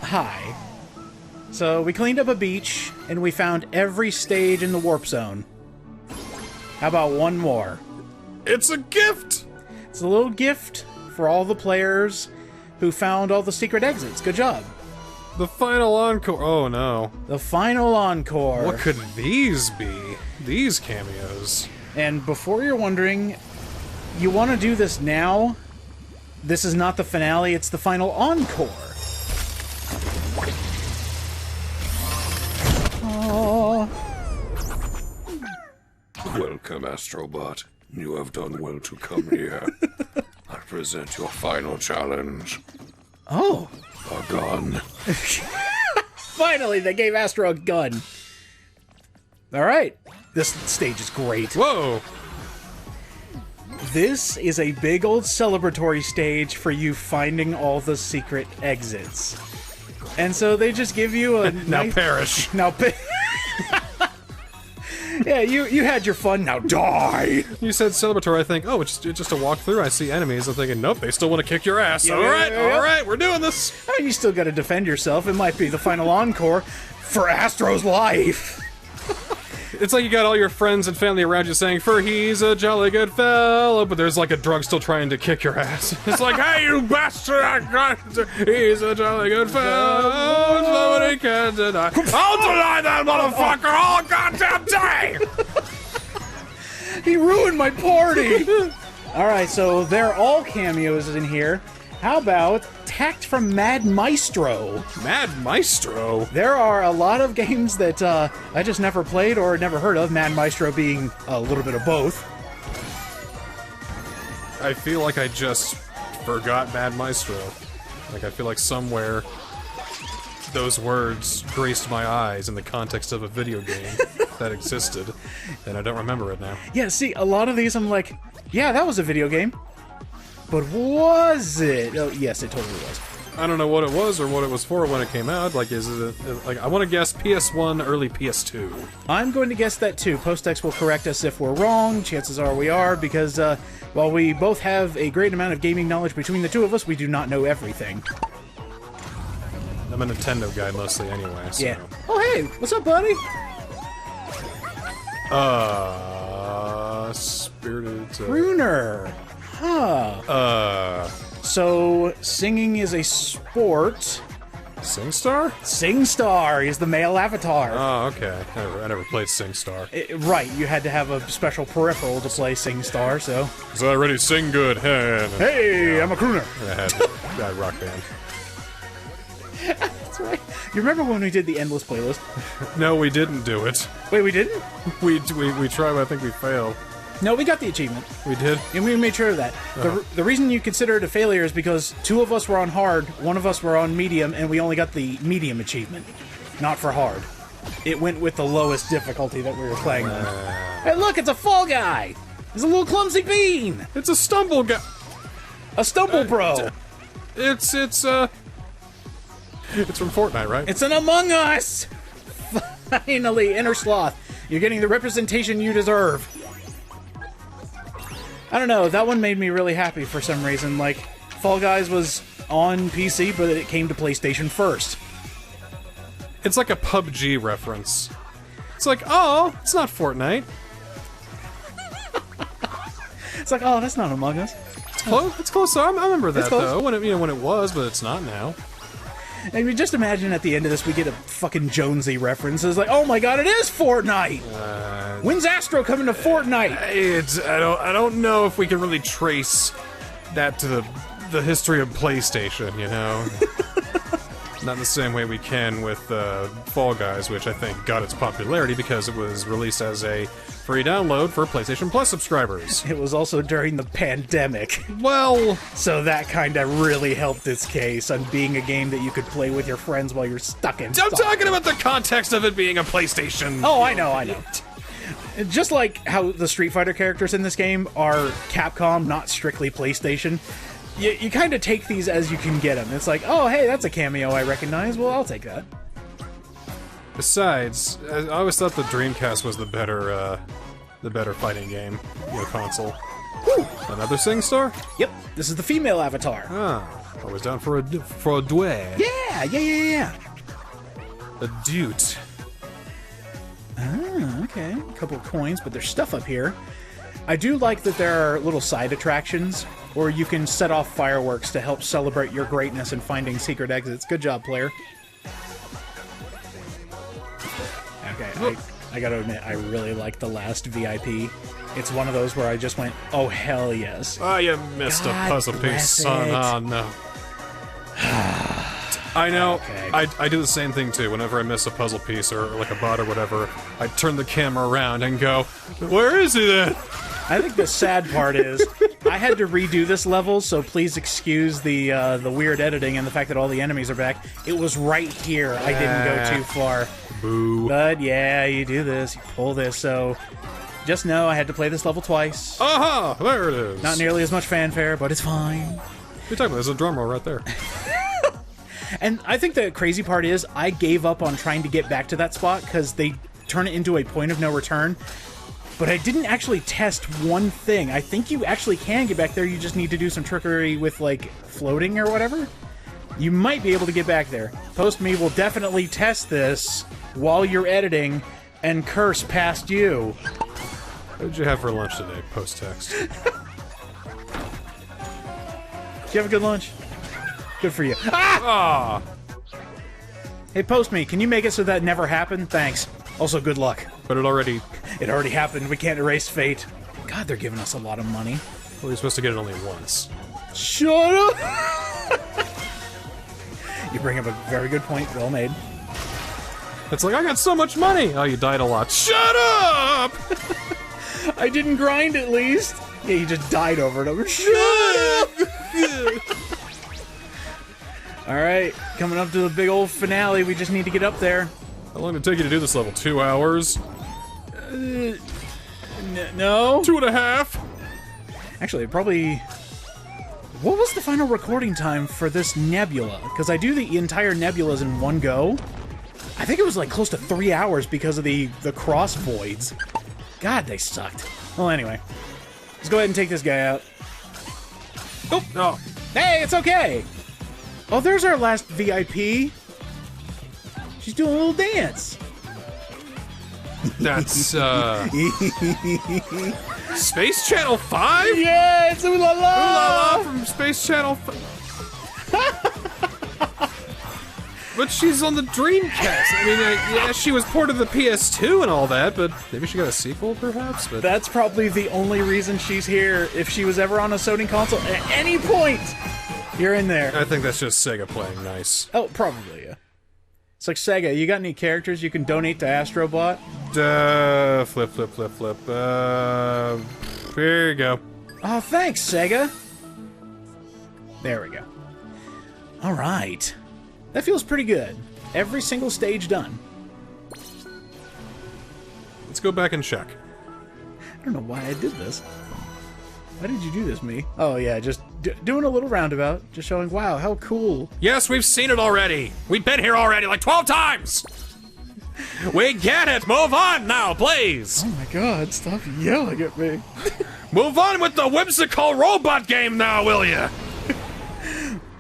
Hi. So, we cleaned up a beach, and we found every stage in the warp zone. How about one more? It's a gift! It's a little gift for all the players who found all the secret exits. Good job. The final encore. Oh no. The final encore. What could these be? These cameos. And before you're wondering, you want to do this now? This is not the finale, it's the final encore. Aww. Welcome, Astrobot. You have done well to come here. I present your final challenge. Oh. A gun. Finally, they gave Astro a gun. Alright. This stage is great. Whoa! This is a big old celebratory stage for you finding all the secret exits. And so they just give you a Now nice... perish. Now yeah, you had your fun, now die! You said celebratory, I think, oh, it's just a walkthrough, I see enemies, I'm thinking, nope, they still want to kick your ass. Yeah, Alright, we're doing this! I mean, you still gotta defend yourself, it might be the final encore for Astro's life! It's like you got all your friends and family around you saying, for he's a jolly good fellow, but there's like a drug still trying to kick your ass. It's like, hey, you bastard, he's a jolly good fellow, nobody can deny. I'll deny that motherfucker all goddamn day! He ruined my party! Alright, so they're all cameos in here. How about Tact from Mad Maestro? Mad Maestro? There are a lot of games that I just never played or never heard of, Mad Maestro being a little bit of both. I feel like I just forgot Mad Maestro. Like, I feel like somewhere those words graced my eyes in the context of a video game that existed, and I don't remember it now. Yeah, see, a lot of these I'm like, yeah, that was a video game. But was it? Oh, yes, it totally was. I don't know what it was or what it was for when it came out. Like, is it like I want to guess PS1, early PS2. I'm going to guess that too. Post-X will correct us if we're wrong. Chances are we are, because while we both have a great amount of gaming knowledge between the two of us, we do not know everything. I'm a Nintendo guy mostly anyway, so. Yeah. Oh, hey, what's up, buddy? Spirited... Crooner. Huh. So, singing is a sport. SingStar? SingStar is the male avatar. Oh, okay. I never played SingStar. Right, you had to have a special peripheral to play SingStar, so... Because I already sing good. Hey, I'm a crooner. I had that rock band. That's right. You remember when we did the Endless playlist? No, we didn't do it. Wait, we didn't? We tried, but I think we failed. No, we got the achievement. We did? And we made sure of that. The reason you consider it a failure is because two of us were on hard, one of us were on medium, and we only got the medium achievement. Not for hard. It went with the lowest difficulty that we were playing on. Hey, look, it's a fall guy! He's a little clumsy bean! It's a stumble guy! A stumble bro! It's from Fortnite, right? It's an Among Us! Finally, Inner Sloth. You're getting the representation you deserve. I don't know, that one made me really happy for some reason. Like, Fall Guys was on PC, but it came to PlayStation first. It's like a PUBG reference. It's like, oh, it's not Fortnite. It's like, oh, that's not Among Us. It's close. It's close. I remember that though. When it was, but it's not now. And we just imagine at the end of this, we get a fucking Jonesy reference. It's like, oh my god, it is Fortnite. When's Astro coming to Fortnite? I don't know if we can really trace that to the history of PlayStation. You know, not in the same way we can with Fall Guys, which I think got its popularity because it was released as a free download for PlayStation Plus subscribers. It was also during the pandemic. Well, so that kind of really helped its case on being a game that you could play with your friends while you're stuck in. I'm talking about the context of it being a PlayStation. Oh, I know. Just like how the Street Fighter characters in this game are Capcom, not strictly PlayStation. You kind of take these as you can get them. It's like, oh, hey, that's a cameo I recognize. Well, I'll take that. Besides, I always thought the Dreamcast was the better fighting game, console. Woo! Another SingStar? Yep, this is the female avatar. Ah. Always down for a duet. Yeah. A dute. Ah, okay. A couple of coins, but there's stuff up here. I do like that there are little side attractions, or you can set off fireworks to help celebrate your greatness in finding secret exits. Good job, player. Okay, I gotta admit, I really like the last VIP. It's one of those where I just went, oh, hell yes. Oh, you missed a puzzle piece, son. Oh, no. I know. Okay. I do the same thing, too. Whenever I miss a puzzle piece or, like, a bot or whatever, I turn the camera around and go, where is he then? I think the sad part is, I had to redo this level, so please excuse the weird editing and the fact that all the enemies are back. It was right here. I didn't go too far. Boo. But yeah, you do this, you pull this, so just know I had to play this level twice. Aha! There it is. Not nearly as much fanfare, but it's fine. What are you talking about? There's a drum roll right there. And I think the crazy part is, I gave up on trying to get back to that spot because they turn it into a point of no return. But I didn't actually test one thing. I think you actually can get back there, you just need to do some trickery with, like, floating or whatever. You might be able to get back there. Post Me will definitely test this while you're editing and curse past you. What did you have for lunch today? Post-text. Did you have a good lunch? Good for you. Ah! Hey, Post Me, can you make it so that never happened? Thanks. Also, good luck. But it already happened. We can't erase fate. God, they're giving us a lot of money. Well, you're supposed to get it only once. Shut up! You bring up a very good point. Well made. It's like, I got so much money! Oh, you died a lot. Shut up! I didn't grind, at least. Yeah, you just died over and over. Shut up! Alright, coming up to the big old finale. We just need to get up there. How long did it take you to do this level? 2 hours? No? 2.5? Actually, probably... What was the final recording time for this nebula? Because I do the entire nebulas in one go. I think it was like close to 3 hours because of the cross voids. God, they sucked. Well, anyway. Let's go ahead and take this guy out. Oh, no. Hey, it's okay! Oh, there's our last VIP. She's doing a little dance. That's, Space Channel 5? Yeah, it's Ooh La La! Ooh La La from Space Channel 5. But she's on the Dreamcast. I mean, yeah, she was ported to the PS2 and all that, but maybe she got a sequel, perhaps? But that's probably the only reason she's here. If she was ever on a Sony console at any point, you're in there. I think that's just Sega playing nice. Oh, probably, yeah. It's like, Sega, you got any characters you can donate to Astrobot? Flip. Here you go. Oh, thanks, Sega. There we go. All right. That feels pretty good. Every single stage done. Let's go back and check. I don't know why I did this. Why did you do this, me? Oh, yeah, just doing a little roundabout. Just showing, wow, how cool. Yes, we've seen it already. We've been here already like 12 times. We get it. Move on now, please. Oh, my God. Stop yelling at me. Move on with the whimsical robot game now, will you?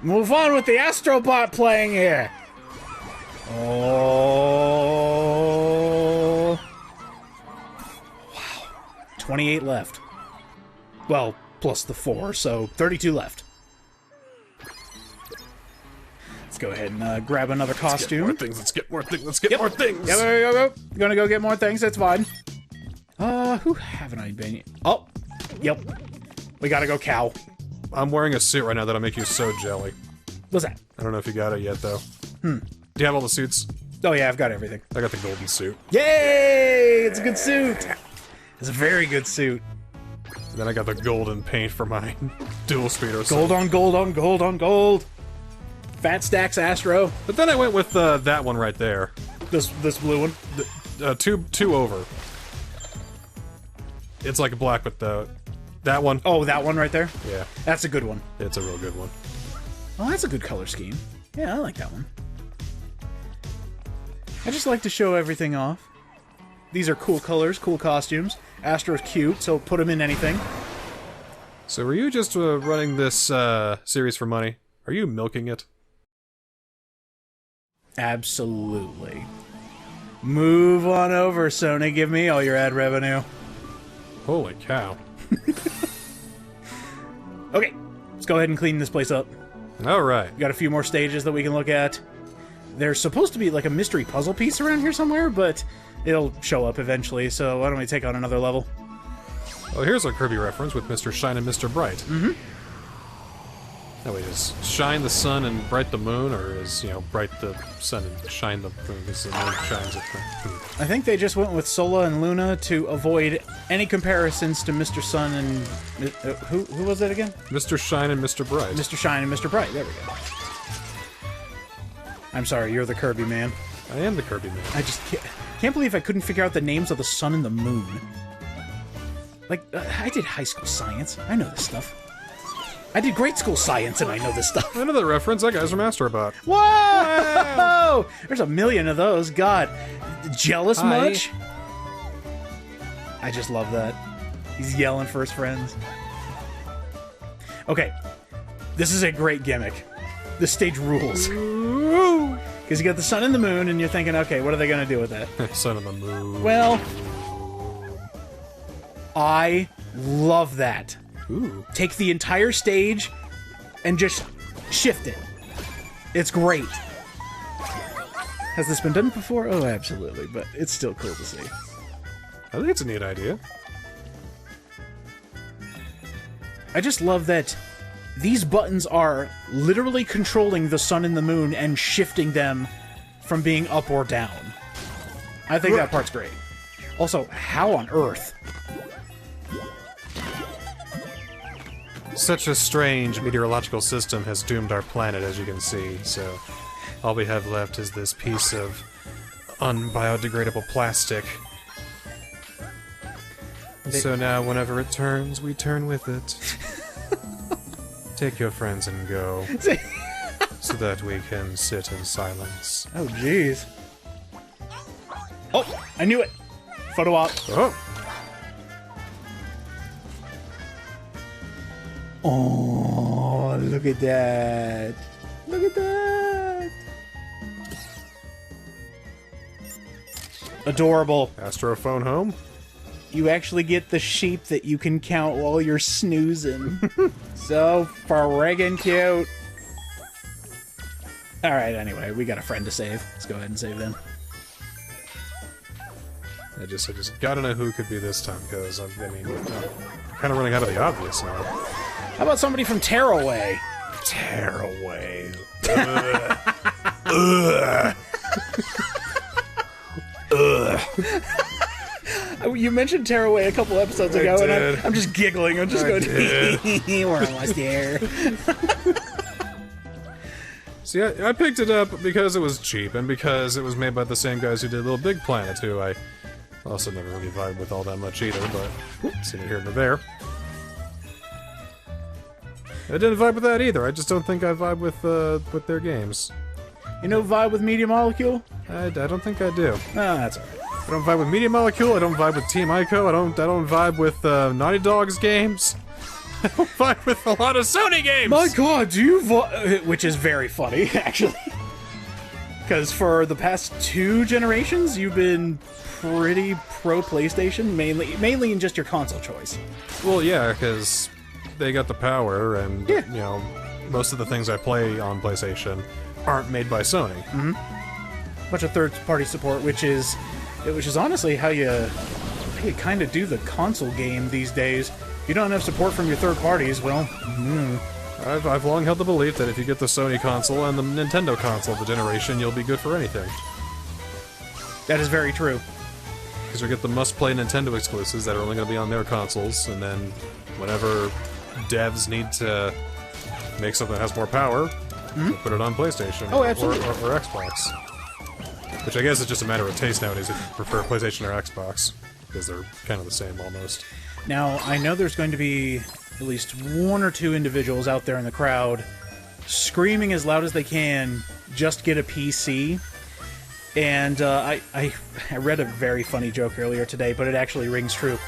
Move on with the Astrobot playing here. Oh. Wow. 28 left. Well, plus the 4, so 32 left. Let's go ahead and grab another costume. Let's get more things. More things. Yep. Gonna go get more things, that's fine. Who haven't I been? Oh, yep. We gotta go cow. I'm wearing a suit right now that'll make you so jelly. What's that? I don't know if you got it yet, though. Do you have all the suits? Oh, yeah, I've got everything. I got the golden suit. Yay! It's a good suit. It's a very good suit. And then I got the golden paint for my dual speed or Gold on gold on gold on gold. Fat stacks Astro. But then I went with that one right there. This blue one. Two over. It's like black, but that one. Oh, that one right there? Yeah. That's a good one. It's a real good one. Oh, that's a good color scheme. Yeah, I like that one. I just like to show everything off. These are cool colors, cool costumes. Astro's cute, so put him in anything. So were you just running this series for money? Are you milking it? Absolutely. Move on over, Sony. Give me all your ad revenue. Holy cow. Okay, let's go ahead and clean this place up. Alright. We got a few more stages that we can look at. There's supposed to be like a mystery puzzle piece around here somewhere, but it'll show up eventually, so why don't we take on another level? Oh, here's a Kirby reference with Mr. Shine and Mr. Bright. Mm-hmm. Oh, wait, is shine the sun and bright the moon, or is, you know, bright the sun and shine the moon because the moon shines at the moon? I think they just went with Sola and Luna to avoid any comparisons to Mr. Sun and... who was it again? Mr. Shine and Mr. Bright. Mr. Shine and Mr. Bright, there we go. I'm sorry, you're the Kirby man. I am the Kirby man. I just can't believe I couldn't figure out the names of the sun and the moon. Like, I did high school science. I know this stuff. I did grade school science, and I know this stuff. I know that reference. That guy's from Astrobot. Whoa! There's a million of those. God. Jealous much? I just love that. He's yelling for his friends. Okay. This is a great gimmick. This stage rules. Because you got the sun and the moon, and you're thinking, okay, what are they going to do with that? Sun and the moon. Well, I love that. Ooh. Take the entire stage and just shift it. It's great. Has this been done before? Oh, absolutely, but it's still cool to see. I think it's a neat idea. I just love that these buttons are literally controlling the sun and the moon and shifting them from being up or down. I think that part's great. Also, how on earth? Such a strange meteorological system has doomed our planet, as you can see, so all we have left is this piece of unbiodegradable plastic. And so now, whenever it turns, we turn with it. Take your friends and go, so that we can sit in silence. Oh, jeez. Oh, I knew it! Photo op. Oh! Oh, look at that. Look at that. Adorable. Astro phone home? You actually get the sheep that you can count while you're snoozing. So friggin' cute. Alright, anyway, we got a friend to save. Let's go ahead and save them. I just gotta know who could be this time, because, I mean, I'm kind of running out of the obvious now. How about somebody from Tearaway? Tearaway. You mentioned Tearaway a couple episodes ago, I and did. I'm just giggling. I'm just going, we're almost there. See, I picked it up because it was cheap, and because it was made by the same guys who did Little Big Planet, who I also never really vibe with all that much either, but see it here and there. I didn't vibe with that either. I just don't think I vibe with their games. You know vibe with Media Molecule? I don't think I do. No, that's alright. I don't vibe with Media Molecule. I don't vibe with Team Ico. I don't vibe with Naughty Dog's games. I don't vibe with a lot of Sony games. My god, do you which is very funny, actually. Because for the past 2 generations, you've been pretty pro PlayStation, mainly in just your console choice. Well, yeah, because they got the power, and Yeah. you know, most of the things I play on PlayStation aren't made by Sony. Mm-hmm. Bunch of third-party support, which is honestly how you kind of do the console game these days. If you don't have support from your third parties, well, I've long held the belief that if you get the Sony console and the Nintendo console of the generation, you'll be good for anything. that is very true. Because you get the must-play Nintendo exclusives that are only going to be on their consoles, and then whenever devs need to make something that has more power, they'll put it on PlayStation Oh, absolutely. or Xbox. Which I guess is just a matter of taste nowadays if you prefer PlayStation or Xbox, because they're kind of the same almost. Now, I know there's going to be at least 1 or 2 individuals out there in the crowd screaming as loud as they can, just get a PC. And I read a very funny joke earlier today, but it actually rings true.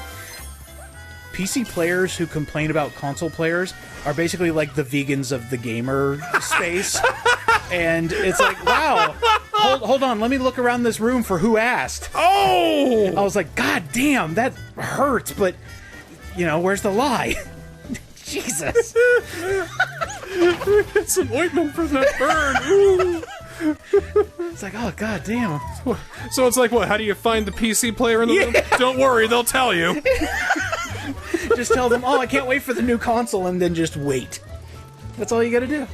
PC players who complain about console players are basically like the vegans of the gamer space. And it's like, wow, hold on, let me look around this room for who asked. Oh! I was like, God damn, that hurts, but, you know, where's the lie? Jesus. Get some ointment for that burn. Ooh. It's like, oh, God damn. So it's like, what, how do you find the PC player in the room? Don't worry, they'll tell you. Just tell them, oh, I can't wait for the new console, and then just wait. That's all you gotta do.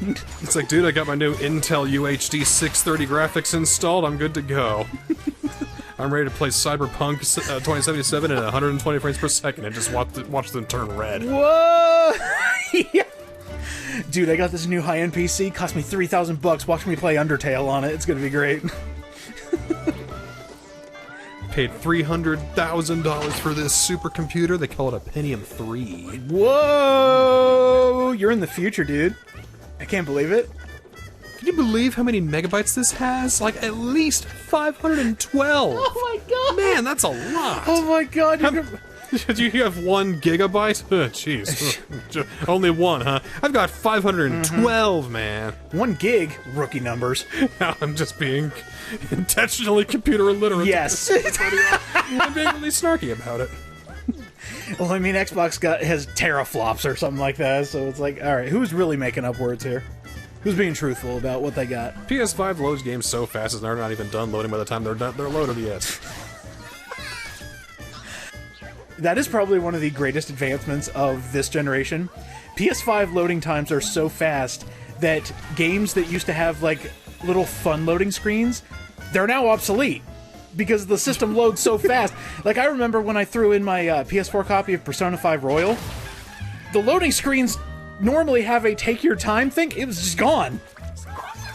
It's like, dude, I got my new Intel UHD 630 graphics installed, I'm good to go. I'm ready to play Cyberpunk 2077 at 120 frames per second and just watch them turn red. Whoa! Yeah. Dude, I got this new high-end PC, cost me $3,000. Watch me play Undertale on it, it's gonna be great. Paid $300,000 for this supercomputer. They call it a Pentium 3. Whoa! You're in the future, dude. I can't believe it. Can you believe how many megabytes this has? Like, at least 512. Oh my god! Man, that's a lot. Oh my god! Do you have 1 gigabyte? Jeez. Only one, huh? I've got 512, man. 1 gig, rookie numbers. Now I'm just being intentionally computer illiterate. Yes. I'm being really snarky about it. Well, I mean, Xbox has teraflops or something like that, so it's like, alright, who's really making up words here? Who's being truthful about what they got? PS5 loads games so fast as they're not even done loading by the time they're loaded yet. That is probably one of the greatest advancements of this generation. PS5 loading times are so fast that games that used to have, like, little fun loading screens, they're now obsolete. Because the system loads so fast. Like, I remember when I threw in my PS4 copy of Persona 5 Royal, the loading screens normally have a take your time thing. It was just gone.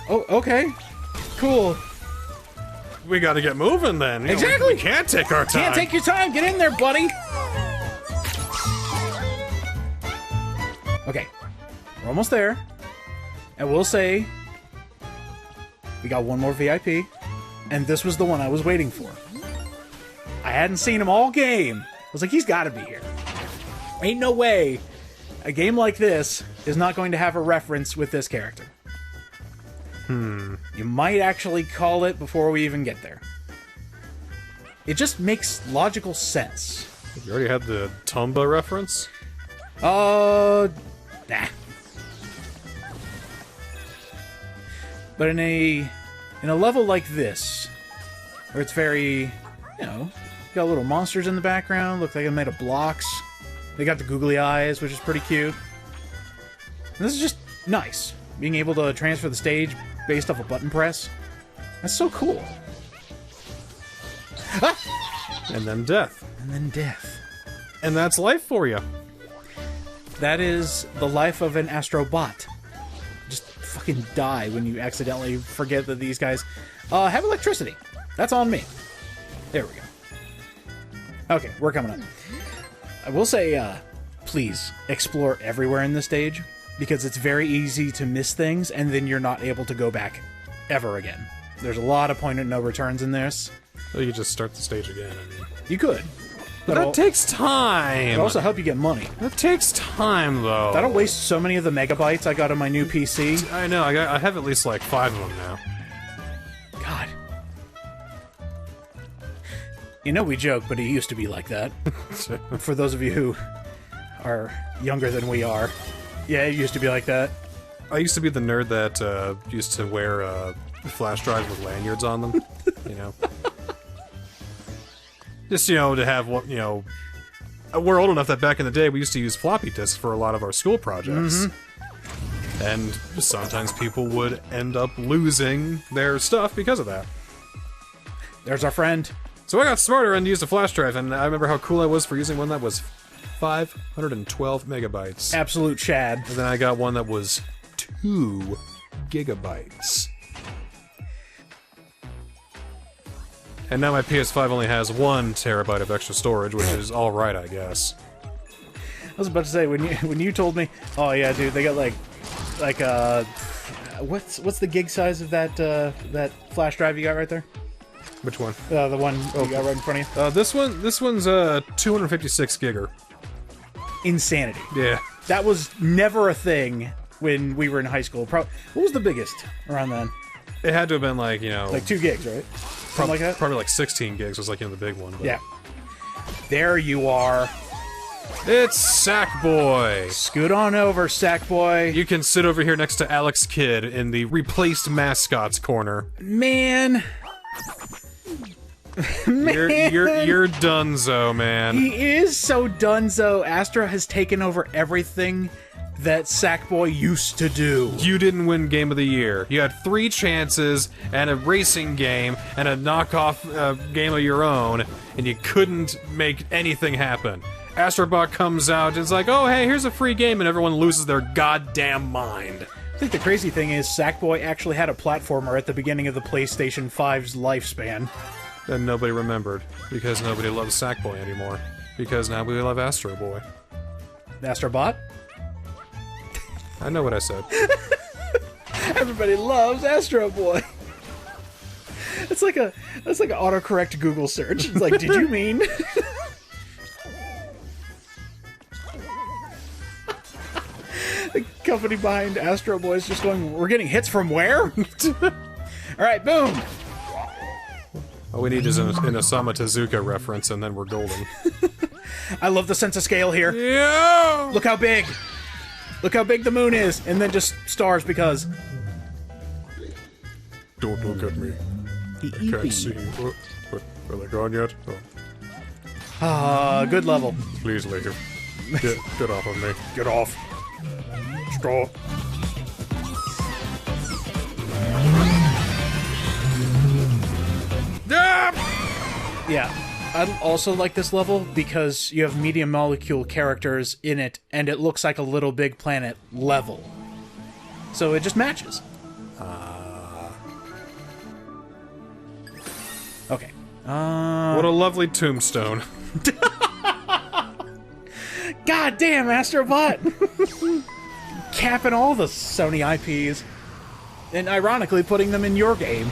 Oh, okay. Cool. We gotta get moving then. Exactly. We can't take our time. Can't take your time. Get in there, buddy. Okay. We're almost there. And we'll say we got one more VIP. And this was the one I was waiting for. I hadn't seen him all game. I was like, he's got to be here. Ain't no way a game like this is not going to have a reference with this character. You might actually call it before we even get there. It just makes logical sense. You already had the Tumba reference? Nah. But in a level like this, where it's very, you know, got little monsters in the background, look like they're made of blocks. They got the googly eyes, which is pretty cute. And this is just nice. Being able to transfer the stage based off a button press. That's so cool. Ah! And then death. And then death. And that's life for you. That is the life of an Astro bot. Just fucking die when you accidentally forget that these guys have electricity. That's on me. There we go. Okay, we're coming up. I will say, please explore everywhere in the stage, because it's very easy to miss things, and then you're not able to go back ever again. There's a lot of point of no returns in this. Well, you just start the stage again, I mean. You could. But that takes time! It'll also help you get money. That takes time, though. That'll waste so many of the megabytes I got on my new PC. I know, I have at least like 5 of them now. God. You know we joke, but it used to be like that. For those of you who are younger than we are. Yeah, it used to be like that. I used to be the nerd that used to wear flash drives with lanyards on them, you know. Just, you know, to have what, you know... We're old enough that back in the day we used to use floppy disks for a lot of our school projects. Mm-hmm. And sometimes people would end up losing their stuff because of that. There's our friend. So I got smarter and used a flash drive, and I remember how cool I was for using one that was 512 megabytes. Absolute Chad. And then I got one that was 2 gigabytes. And now my PS5 only has 1 terabyte of extra storage, which is alright, I guess. I was about to say, when you told me, oh yeah, dude, they got like what's the gig size of that flash drive you got right there? Which one? The one you got right in front of you. This one's 256 giger. insanity. Yeah. That was never a thing when we were in high school. What was the biggest around then? It had to have been like, you know... Like 2 gigs, right? Something like that? Probably like 16 gigs was like, you know, the big one. But. Yeah. There you are. It's Sackboy! Scoot on over, Sackboy. You can sit over here next to Alex Kidd in the replaced mascots corner. Man. You're donezo, man. He is so donezo. Astro has taken over everything that Sackboy used to do. You didn't win Game of the Year. You had 3 chances and a racing game and a knockoff game of your own, and you couldn't make anything happen. Astrobot comes out and is like, oh, hey, here's a free game, and everyone loses their goddamn mind. I think the crazy thing is Sackboy actually had a platformer at the beginning of the PlayStation 5's lifespan. And nobody remembered, because nobody loves Sackboy anymore. Because now we love Astro Boy. Astrobot? I know what I said. Everybody loves Astro Boy. It's like an autocorrect Google search. It's like, did you mean? The company behind Astro Boy is just going, we're getting hits from where? Alright, boom! All we need is an Osamu Tezuka reference, and then we're golden. I love the sense of scale here. Yeah! Look how big! Look how big the moon is! And then just stars because... Don't look at me. Can't see. Are they gone yet? Oh. Ah, good level. Please leave. Get off of me. Get off. Straw. Yeah. I also like this level because you have medium molecule characters in it, and it looks like a Little Big Planet level. So it just matches. Okay. What a lovely tombstone. God damn, Astrobot! Capping all the Sony IPs. And ironically putting them in your game.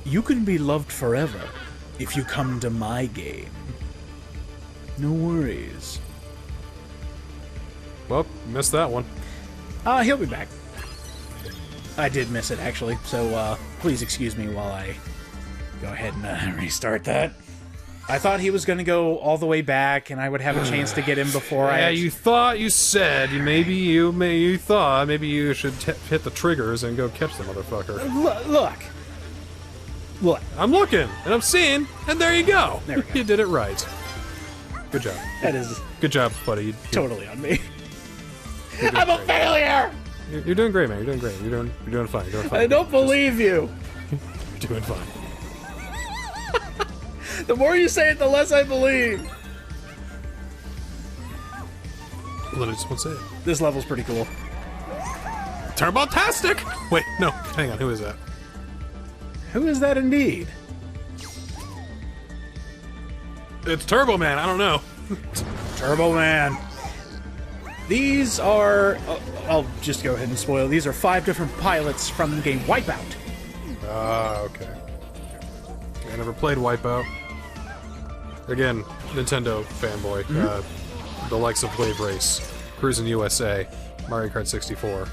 You can be loved forever if you come to my game. No worries. Well, missed that one. He'll be back. I did miss it, actually, so please excuse me while I go ahead and restart that. I thought he was going to go all the way back, and I would have a chance to get him before Yeah, you thought, you said, maybe you thought maybe you should hit the triggers and go catch the motherfucker. Look. I'm looking, and I'm seeing, and there you go. There we go. You did it right. Good job. That is Good job, buddy. totally on me. You're doing I'm a great. failure! You're doing great, man. You're doing great. You're doing fine. You're doing fine. I don't believe you. You're doing fine. The more you say it, the less I believe. Well, then I just won't say it. This level's pretty cool. Turbotastic! Wait, no. Hang on. Who is that? Who is that indeed? It's Turbo Man. I don't know. Turbo Man. These are... I'll just go ahead and spoil. These are 5 different pilots from the game Wipeout. Ah, okay. I never played Wipeout. Again, Nintendo fanboy. The likes of Wave Race, Cruisin' USA, Mario Kart 64.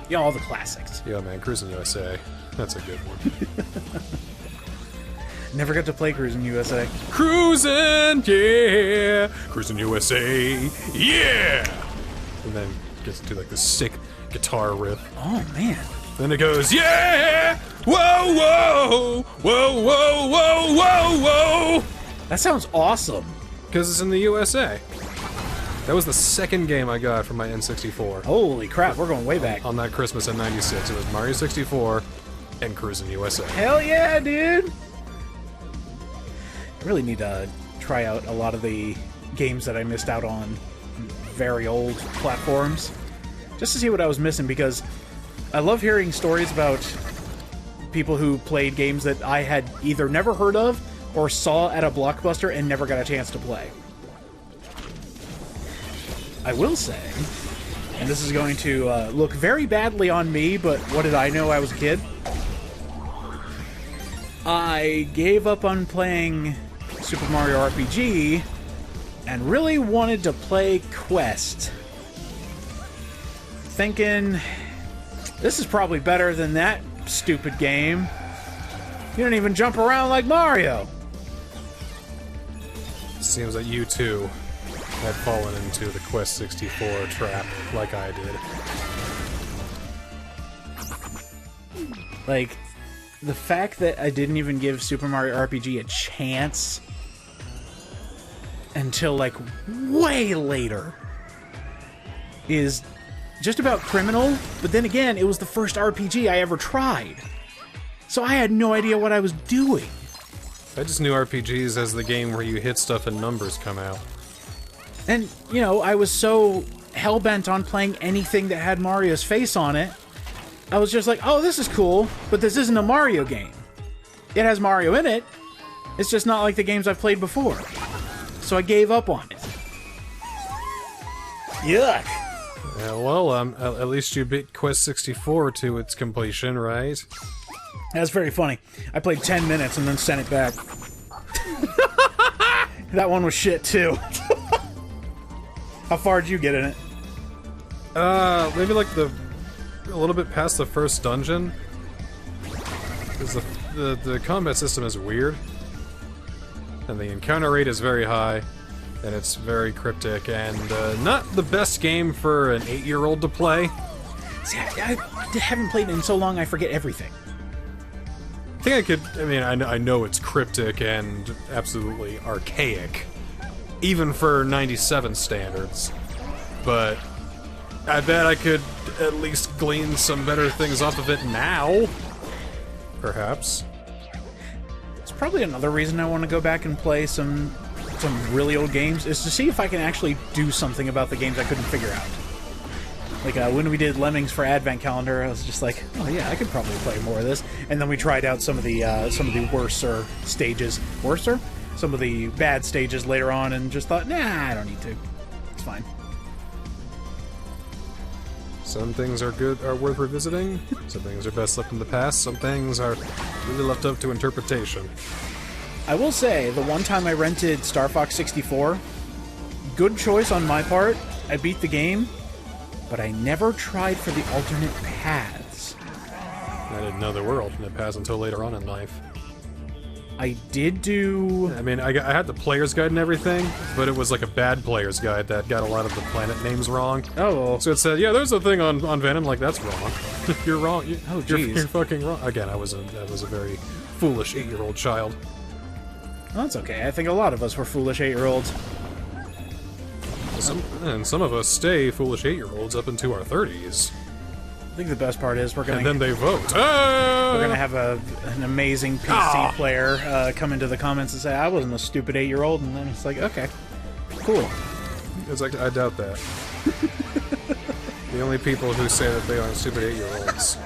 Yeah, all the classics. Yeah, man, Cruisin' USA. That's a good one. Never got to play Cruisin' USA. Cruisin', yeah! Cruisin' USA, yeah! And then gets into like this sick guitar riff. Oh, man. Then it goes, yeah! Whoa, whoa! Whoa, whoa, whoa, whoa, whoa! That sounds awesome. Because it's in the USA. That was the second game I got from my N64. Holy crap, we're going way back. On that Christmas in '96. It was Mario 64 and Cruisin' USA. Hell yeah, dude! I really need to try out a lot of the games that I missed out on very old platforms. Just to see what I was missing, because I love hearing stories about people who played games that I had either never heard of or saw at a Blockbuster and never got a chance to play. I will say, and this is going to look very badly on me, but what did I know? I was a kid. I gave up on playing Super Mario RPG and really wanted to play Quest. Thinking, this is probably better than that stupid game. You don't even jump around like Mario. Seems like you too had fallen into the Quest 64 trap like I did. Like, the fact that I didn't even give Super Mario RPG a chance until, like, way later is just about criminal, but then again, it was the first RPG I ever tried. So I had no idea what I was doing. I just knew RPGs as the game where you hit stuff and numbers come out. And, you know, I was so hell-bent on playing anything that had Mario's face on it, I was just like, oh, this is cool, but this isn't a Mario game. It has Mario in it, it's just not like the games I've played before. So I gave up on it. Yuck! Yeah, well, at least you beat Quest 64 to its completion, right? That's very funny. I played 10 minutes and then sent it back. That one was shit, too. How far did you get in it? Maybe like a little bit past the first dungeon. Because the combat system is weird. And the encounter rate is very high. And it's very cryptic, and not the best game for an 8-year-old to play. See, I haven't played it in so long I forget everything. I think I could, I know it's cryptic and absolutely archaic, even for 97 standards, but I bet I could at least glean some better things off of it now. Perhaps. It's probably another reason I want to go back and play some really old games, is to see if I can actually do something about the games I couldn't figure out. Like, when we did Lemmings for Advent Calendar, I was just like, oh yeah, I could probably play more of this. And then we tried out some of the worser stages. Worser? Some of the bad stages later on, and just thought, nah, I don't need to. It's fine. Some things are worth revisiting. Some things are best left in the past. Some things are really left up to interpretation. I will say, the one time I rented Star Fox 64, good choice on my part. I beat the game, but I never tried for the alternate paths. I didn't know there were alternate paths until later on in life. I did do... I had the player's guide and everything, but it was like a bad player's guide that got a lot of the planet names wrong. Oh. So it said, yeah, there's a thing on Venom, like, that's wrong. You're wrong. Oh, jeez. You're fucking wrong. Again, I was a very foolish 8-year-old child. Well, that's okay. I think a lot of us were foolish 8-year-olds. And some of us stay foolish 8-year-olds up into our 30s. I think the best part is we're gonna... And then they vote. We're gonna have an amazing PC player come into the comments and say, I wasn't a stupid 8-year-old, and then it's like, okay, cool. It's like, I doubt that. The only people who say that they aren't stupid 8-year-olds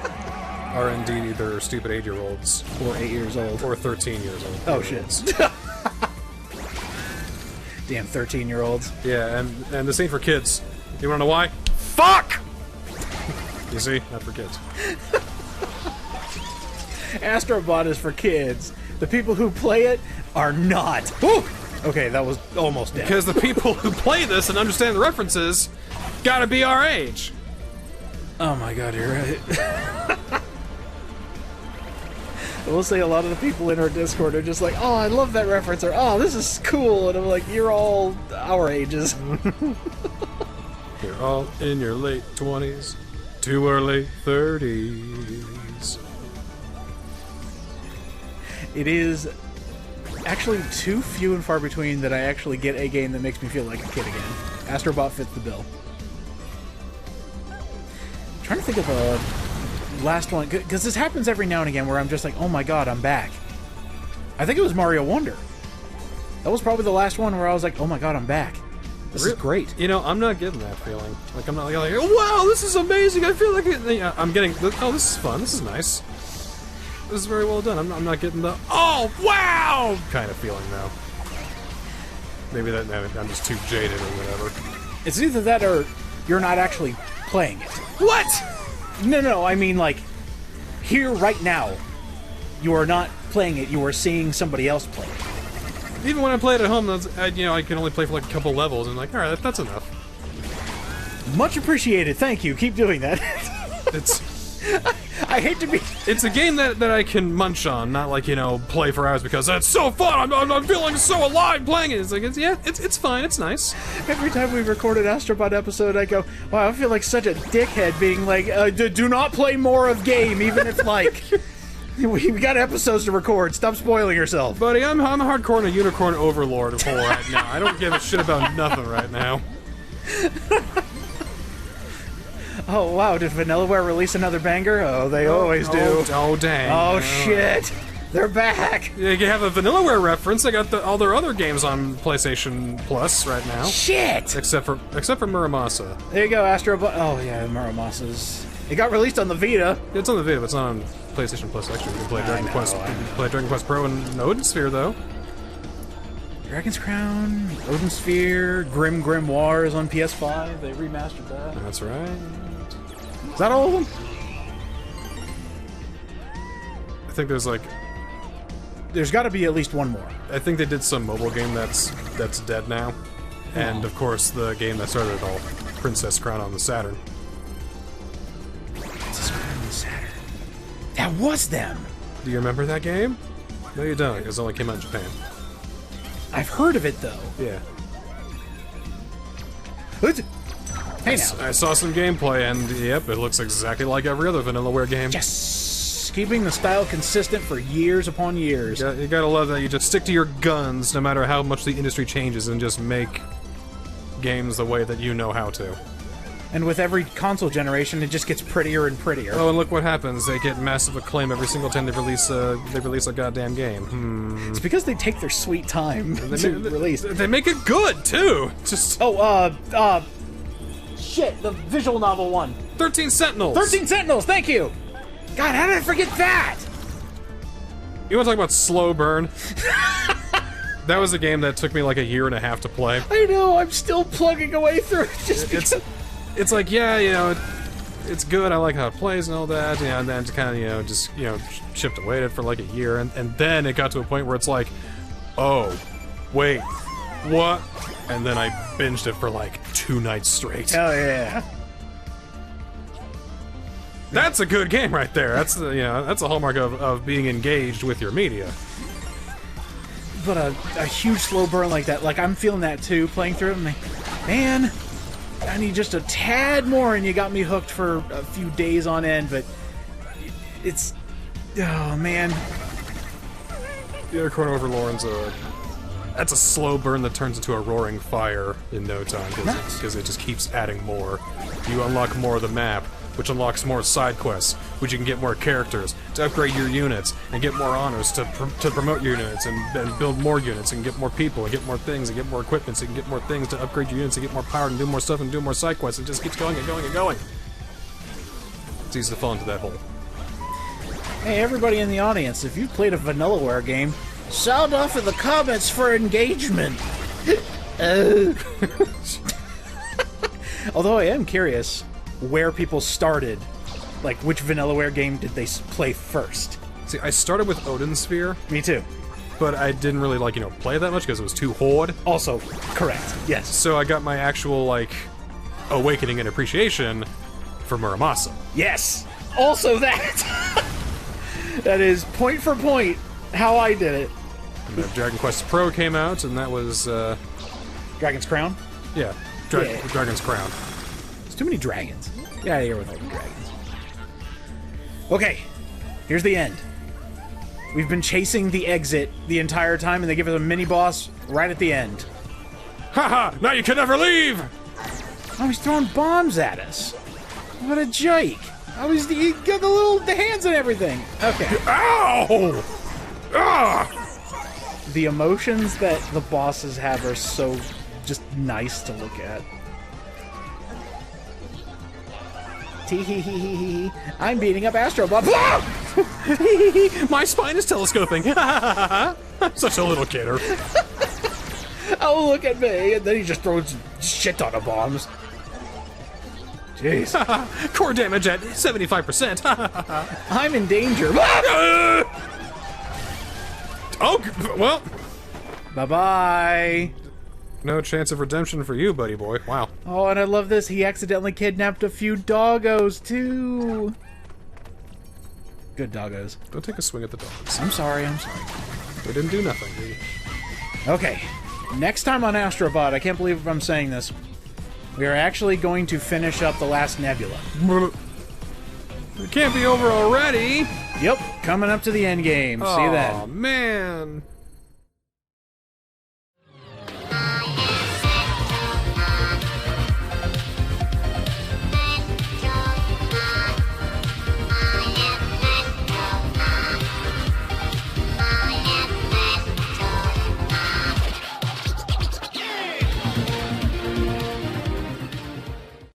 are indeed either stupid 8-year-olds Or 8 years old. or 13 years old. Oh, shit. Damn 13-year-olds. Yeah, and this ain't for kids. You wanna know why? Fuck! You see? Not for kids. Astrobot is for kids. The people who play it are not. Woo! Okay, that was almost dead. Because the people who play this and understand the references gotta be our age. Oh my god, you're right. I will say a lot of the people in our Discord are just like, oh, I love that reference, or oh, this is cool, and I'm like, you're all our ages. You're all in your late 20s to early 30s. It is actually too few and far between that I actually get a game that makes me feel like a kid again. Astrobot fits the bill. I'm trying to think of a last one, because this happens every now and again where I'm just like, oh my god, I'm back. I think it was Mario Wonder. That was probably the last one where I was like, oh my god, I'm back. This is great. You know, I'm not getting that feeling. Like, I'm not like, oh, wow, this is amazing. I feel like it. I'm getting, oh, this is fun. This is nice. This is very well done. I'm not getting the, oh, wow, kind of feeling now. Maybe I'm just too jaded or whatever. It's either that or you're not actually playing it. What? No, I mean, like, here right now, you are not playing it, you are seeing somebody else play it. Even when I play it at home, I can only play for like a couple levels, and like, all right, that's enough. Much appreciated. Thank you. Keep doing that. It's I hate to be. it's a game that I can munch on, not like play for hours because that's so fun. I'm feeling so alive playing it. It's like it's fine. It's nice. Every time we record an Astrobot episode, I go, wow, I feel like such a dickhead being like, do not play more of game, even if like. We got episodes to record. Stop spoiling yourself. Buddy, I'm hardcore and a unicorn overlord hole right now. I don't give a shit about nothing right now. Oh, wow. Did Vanillaware release another banger? Oh, they always do. Oh, dang. Oh, shit. They're back. Yeah, you have a Vanillaware reference. They got all their other games on PlayStation Plus right now. Shit. Except for Muramasa. There you go, Astrobot. Oh, yeah, Muramasa's. It got released on the Vita. It's on the Vita, but it's not on PlayStation Plus. Actually, you can play Dragon Quest. You can play Dragon Quest Pro and Odin Sphere, though. Dragon's Crown, Odin Sphere, Grimoire is on PS5. They remastered that. That's right. Is that all of them? I think there's like. There's got to be at least one more. I think they did some mobile game that's dead now, and of course the game that started it all, Princess Crown on the Saturn. Princess Crown on the Saturn. That was them. Do you remember that game? No, you don't, because it only came out in Japan. I've heard of it though. Yeah. Hey now. I saw some gameplay, and yep, it looks exactly like every other Vanillaware game. Yes! Keeping the style consistent for years upon years. You gotta love that you just stick to your guns no matter how much the industry changes and just make games the way that you know how to. And with every console generation, it just gets prettier and prettier. Oh, and look what happens. They get massive acclaim every single time they release a goddamn game. It's because they take their sweet time to release. They make it good, too! Just... Shit, the visual novel one. 13 Sentinels! 13 Sentinels, thank you! God, how did I forget that? You want to talk about slow burn? That was a game that took me like a year and a half to play. I know, I'm still plugging away through it just because... It's like, yeah, it's good, I like how it plays and all that, and then just kind of, just chipped away at it for like a year, and then it got to a point where it's like, oh, wait, what? And then I binged it for like 2 nights straight. Hell yeah. That's a good game right there. That's that's a hallmark of being engaged with your media. But a huge slow burn like that, like I'm feeling that too, playing through it, and like, man, I need just a tad more, and you got me hooked for a few days on end, but it's, oh man. Unicorn Overlord's that's a slow burn that turns into a roaring fire in no time, because it just keeps adding more. You unlock more of the map, which unlocks more side quests, which you can get more characters to upgrade your units and get more honors to promote your units and build more units and get more people and get more things and get more equipment so you can get more things to upgrade your units and get more power and do more stuff and do more side quests. It just keeps going and going and going. It's easy to fall into that hole. Hey, everybody in the audience, if you've played a Vanillaware game, sound off in the comments for engagement. Although I am curious where people started. Like, which Vanillaware game did they play first? See, I started with Odin Sphere. Me too. But I didn't really, play that much because it was too horde. Also, correct. Yes. So I got my actual, awakening and appreciation for Muramasa. Yes! Also that! That is point for point how I did it. And then Dragon Quest Pro came out, and that was, Dragon's Crown? Yeah, Dragon's Crown. There's too many dragons. Get out of here with all the dragons. Okay, here's the end. We've been chasing the exit the entire time, and they give us a mini-boss right at the end. Haha! Now you can never leave! Oh, he's throwing bombs at us. What a jake. He got the hands and everything. Okay. Ow! Ah! The emotions that the bosses have are so just nice to look at. Tee-hee-hee-hee-hee. I'm beating up Astrobot. My spine is telescoping. I'm such a little kidder. Oh, look at me. And then he just throws shit ton of bombs. Jeez. Core damage at 75%. I'm in danger. Oh, well. Bye-bye. No chance of redemption for you, buddy boy. Wow. Oh, and I love this. He accidentally kidnapped a few doggos, too. Good doggos. Don't take a swing at the dogs. I'm sorry. They didn't do nothing, dude. Okay. Next time on Astrobot, I can't believe I'm saying this, we are actually going to finish up the last nebula. It can't be over already! Yep, coming up to the end game. See you then. Oh, man.